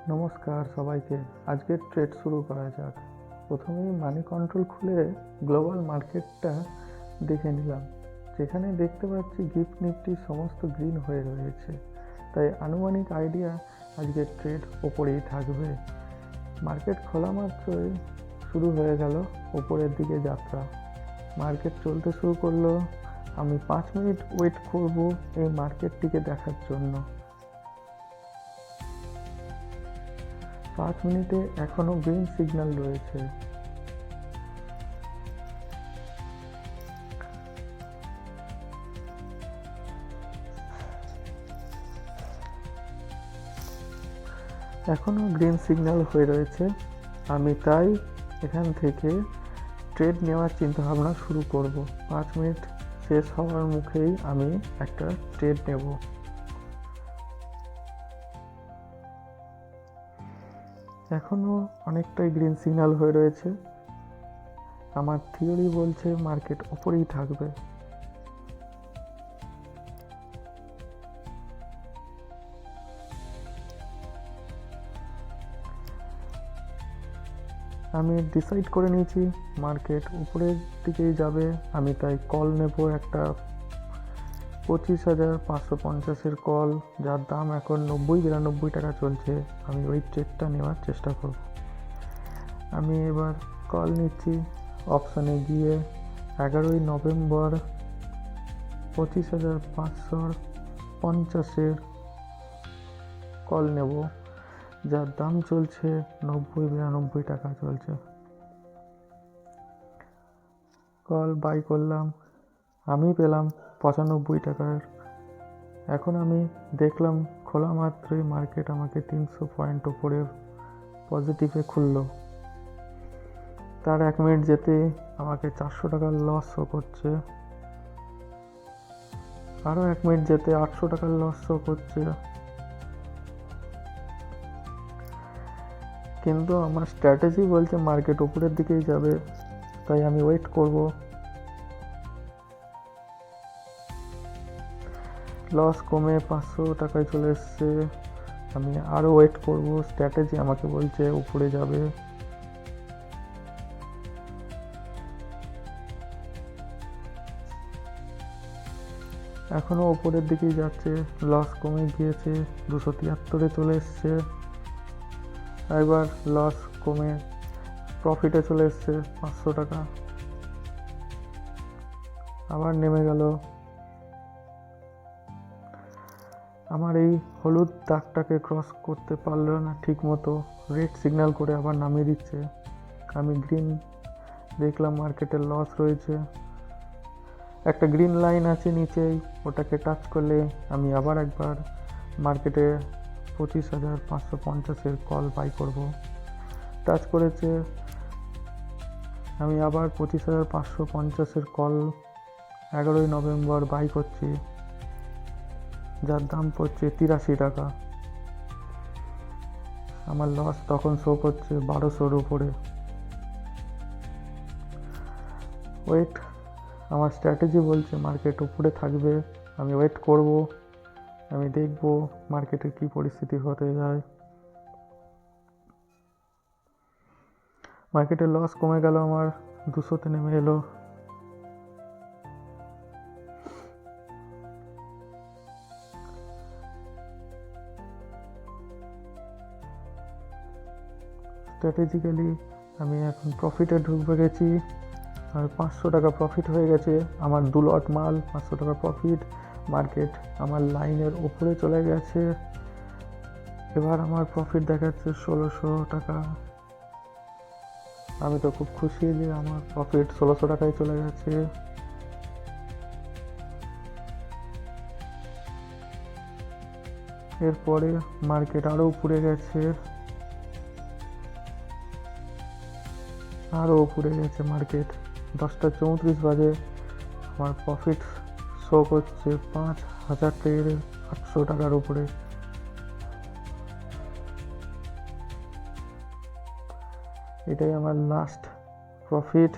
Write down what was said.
নমস্কার সবাইকে। আজকের ট্রেড শুরু করা যাক। প্রথমেই মানি কন্ট্রোল খুলে গ্লোবাল মার্কেটটা দেখে নিলাম, যেখানে দেখতে পাচ্ছি গিফট নিফটি সমস্ত গ্রিন হয়ে রয়েছে। তাই আনুমানিক আইডিয়া আজকের ট্রেড ওপরেই থাকবে। মার্কেট খোলা মাত্রই শুরু হয়ে গেল ওপরের দিকে যাত্রা। মার্কেট চলতে শুরু করলো। আমি 5 মিনিট ওয়েট করব এই মার্কেটটিকে দেখার জন্য। 5 মিনিটে এখনো গ্রিন সিগন্যাল রয়েছে। এখনো গ্রিন সিগন্যাল হয়ে রয়েছে। আমি তাই এখান থেকে ট্রেড নেওয়ার চিন্তা ভাবনা শুরু করব। 5 মিনিট শেষ হওয়ার মুখেই আমি একটা ট্রেড নেব। এখনো অনেকটাই গ্রিন সিগন্যাল হয়ে রয়েছে। আমার থিওরি বলছে মার্কেট ওপরেই থাকবে। আমি ডিসাইড করে নিয়েছি মার্কেট উপরের দিকেই যাবে। আমি তাই কল নেব একটা 25,550-এর কল, যার দাম এখন 90-92 টাকা চলছে। আমি ওই ট্রেডটা নেওয়ার চেষ্টা করব। আমি এবার কল নিচ্ছি। অপশানে গিয়ে 11ই নভেম্বর 25,550-এর কল নেব, যার দাম চলছে 90-92 টাকা চলছে। কল বাই করলাম। আমি পেলাম 95 টাকার। এখন আমি দেখলাম খোলা মাত্রই মার্কেট আমাকে 300 পয়েন্ট ওপরে পজিটিভে খুললো। তার 1 মিনিট যেতে আমাকে 400 টাকার লস শো করছে। আরও 1 মিনিট যেতে 800 টাকার লস শো করছে। কিন্তু আমার স্ট্র্যাটেজি বলছে মার্কেট উপরের দিকেই যাবে, তাই আমি ওয়েট করব। লস কমে 500 টাকায় চলে এসছে। আমি আরও ওয়েট করব। স্ট্র্যাটেজি আমাকে বলছে উপরে যাবে। এখনও ওপরের দিকেই যাচ্ছে। লস কমে গিয়েছে, 273-এ চলে এসছে। এবার লস কমে প্রফিটে চলে এসছে 500 টাকা। আবার নেমে গেল। আমার এই হলুদ দাগটাকে ক্রস করতে পারলো না ঠিক মতো, রেড সিগন্যাল করে আবার নামিয়ে দিচ্ছে। আমি গ্রিন দেখলাম মার্কেটের লস রয়েছে। একটা গ্রিন লাইন আছে নিচেই, ওটাকে টাচ করলে আমি আবার একবার মার্কেটে 25,550-এর কল বাই করব। টাচ করেছে। আমি আবার 25,550-এর কল 11ই নভেম্বর বাই করছি, যার দাম পড়ছে 83 টাকা। আমার লস তখন শো করছে 1200-র উপরে। ওয়েট, আমার স্ট্র্যাটেজি বলছে মার্কেট উপরে থাকবে। আমি ওয়েট করব। আমি দেখব মার্কেটের কী পরিস্থিতি হতে যায়। মার্কেটের লস কমে গেল, আমার 200-তে নেমে এলো। স্ট্র্যাটেজিক্যালি আমি এখন প্রফিটে ঢুকবে গেছি। আর 500 টাকা প্রফিট হয়ে গেছে। আমার 2 লট মাল, 500 টাকা প্রফিট। মার্কেট আমার লাইনের উপরে চলে গেছে। এবার আমার প্রফিট দেখাচ্ছে 1600 টাকা। আমি তো খুব খুশি যে আমার প্রফিট 1600 টাকায় চলে গেছে। এরপরে মার্কেট আরও উপরে গেছে, আরও উপরে গেছে মার্কেট। 10টা 34 বাজে আমার প্রফিট শো করছে 5,800 টাকার উপরে। এটাই আমার লাস্ট প্রফিট।